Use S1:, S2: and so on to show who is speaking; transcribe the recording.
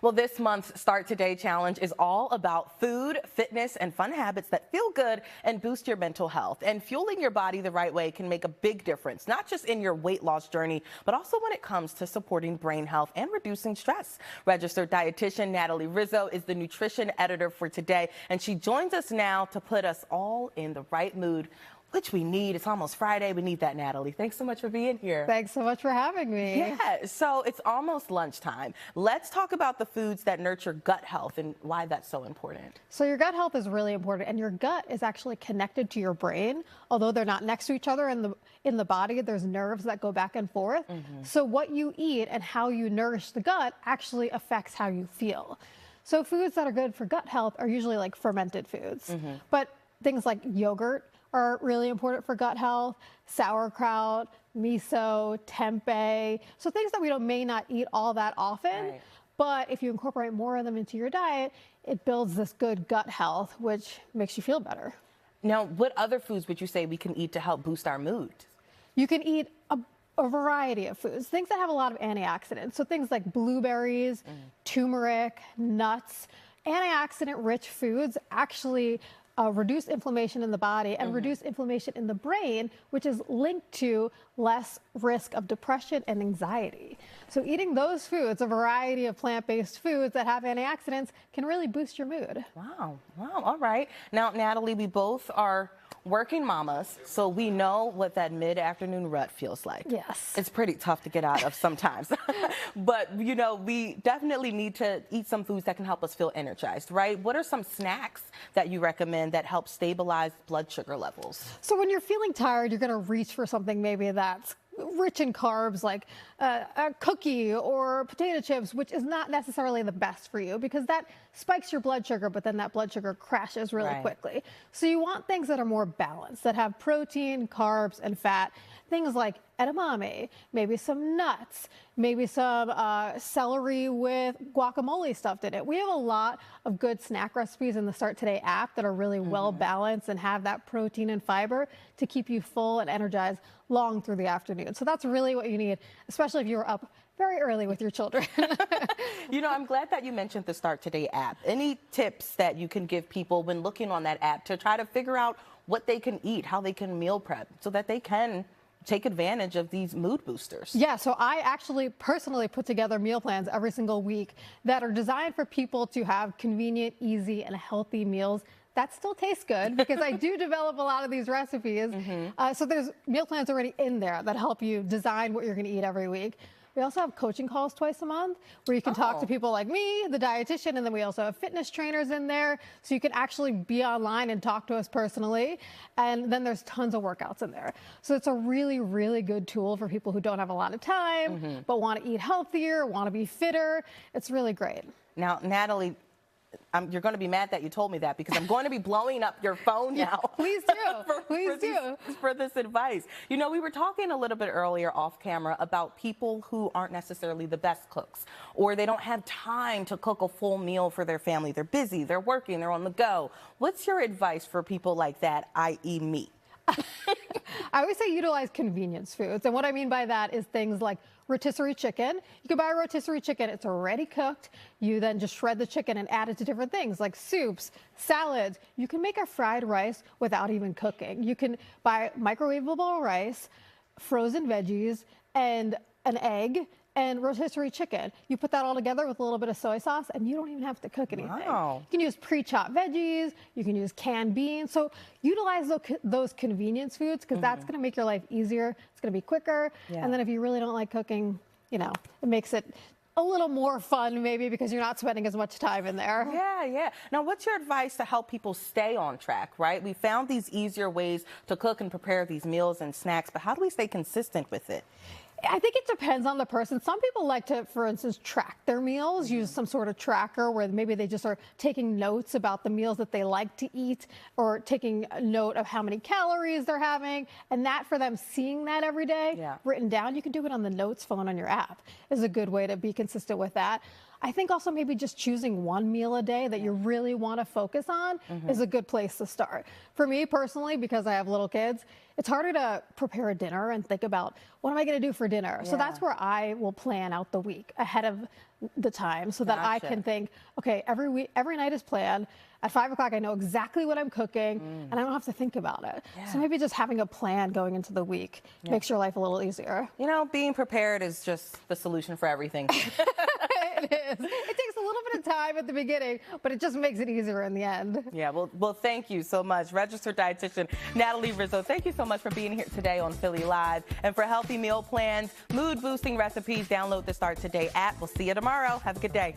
S1: Well, this month's Start Today Challenge is all about food, fitness, and fun habits that feel good and boost your mental health. And fueling your body the right way can make a big difference, not just in your weight loss journey, but also when it comes to supporting brain health and reducing stress. Registered dietitian Natalie Rizzo is the nutrition editor for today, and she joins us now to put us all in the right mood, which we need. It's almost Friday. We need that, Natalie. Thanks so much for being here.
S2: Thanks so much for having me.
S1: Yeah, so it's almost lunchtime. Let's talk about the foods that nurture gut health and why that's so important.
S2: So your gut health is really important, and your gut is actually connected to your brain. Although they're not next to each other in the body, there's nerves that go back and forth. So what you eat and how you nourish the gut actually affects how you feel. So foods that are good for gut health are usually like fermented foods. But things like yogurt are really important for gut health, sauerkraut, miso, tempeh. So things that we may not eat all that often, but if you incorporate more of them into your diet, it builds this good gut health, which makes you feel better.
S1: Now, what other foods would you say we can eat to help boost our mood?
S2: You can eat a variety of foods, things that have a lot of antioxidants. So things like blueberries, turmeric, nuts. Antioxidant-rich foods actually reduce inflammation in the body and reduce inflammation in the brain, which is linked to less risk of depression and anxiety. So eating those foods, a variety of plant-based foods that have antioxidants, can really boost your mood.
S1: Wow, all right. Now, Natalie, we both are working mamas, so we know what that mid-afternoon rut feels like.
S2: Yes.
S1: It's pretty tough to get out of sometimes. But, you know, we definitely need to eat some foods that can help us feel energized, right? What are some snacks that you recommend that help stabilize blood sugar levels?
S2: So when you're feeling tired, you're going to reach for something maybe that's rich in carbs, like a cookie or potato chips, which is not necessarily the best for you because that spikes your blood sugar, but then that blood sugar crashes really quickly. So you want things that are more balanced, that have protein, carbs, and fat. Things like edamame, maybe some nuts, maybe some celery with guacamole stuffed in it. We have a lot of good snack recipes in the Start Today app that are really well balanced and have that protein and fiber to keep you full and energized long through the afternoon. So that's really what you need, especially if you're up very early with your children.
S1: You know, I'm glad that you mentioned the Start Today app. Any tips that you can give people when looking on that app to try to figure out what they can eat, how they can meal prep so that they can take advantage of these mood boosters?
S2: Yeah, so I actually personally put together meal plans every single week that are designed for people to have convenient, easy, and healthy meals that still taste good because I do develop a lot of these recipes. So there's meal plans already in there that help you design what you're going to eat every week. We also have coaching calls twice a month where you can talk to people like me, the dietitian, and then we also have fitness trainers in there. So you can actually be online and talk to us personally. And then there's tons of workouts in there. So it's a really, really good tool for people who don't have a lot of time, but want to eat healthier, want to be fitter. It's really great.
S1: Now, Natalie, you're going to be mad that you told me that because I'm going to be blowing up your phone now.
S2: Please do.
S1: For this advice. You know, we were talking a little bit earlier off camera about people who aren't necessarily the best cooks or they don't have time to cook a full meal for their family. They're busy, they're working, they're on the go. What's your advice for people like that, i.e. me?
S2: I always say utilize convenience foods. And what I mean by that is things like rotisserie chicken. You can buy a rotisserie chicken. It's already cooked. You then just shred the chicken and add it to different things like soups, salads. You can make a fried rice without even cooking. You can buy microwavable rice, frozen veggies, and an egg, and rotisserie chicken. You put that all together with a little bit of soy sauce and you don't even have to cook anything. You can use pre-chopped veggies, you can use canned beans. So utilize those convenience foods because that's gonna make your life easier. It's gonna be quicker. And then if you really don't like cooking, you know, it makes it a little more fun maybe because you're not spending as much time in there.
S1: Yeah. Now, what's your advice to help people stay on track, right? We found these easier ways to cook and prepare these meals and snacks, but how do we stay consistent with it?
S2: I think it depends on the person. Some people like to, for instance, track their meals, use some sort of tracker where maybe they just are taking notes about the meals that they like to eat or taking a note of how many calories they're having. And that for them, seeing that every day written down, you can do it on the notes phone on your app is a good way to be consistent with that. I think also maybe just choosing one meal a day that you really want to focus on is a good place to start. For me personally, because I have little kids, it's harder to prepare a dinner and think about what am I going to do for dinner. So that's where I will plan out the week ahead of the time so that I can think, okay, every night is planned. At 5 o'clock, I know exactly what I'm cooking, and I don't have to think about it. So maybe just having a plan going into the week makes your life a little easier.
S1: You know, being prepared is just the solution for everything.
S2: It is. It takes a little bit of time at the beginning, but it just makes it easier in the end.
S1: Yeah, well, thank you so much. Registered dietitian Natalie Rizzo, thank you so much for being here today on Philly Live. And for healthy meal plans, mood-boosting recipes, download the Start Today app. We'll see you tomorrow. Have a good day.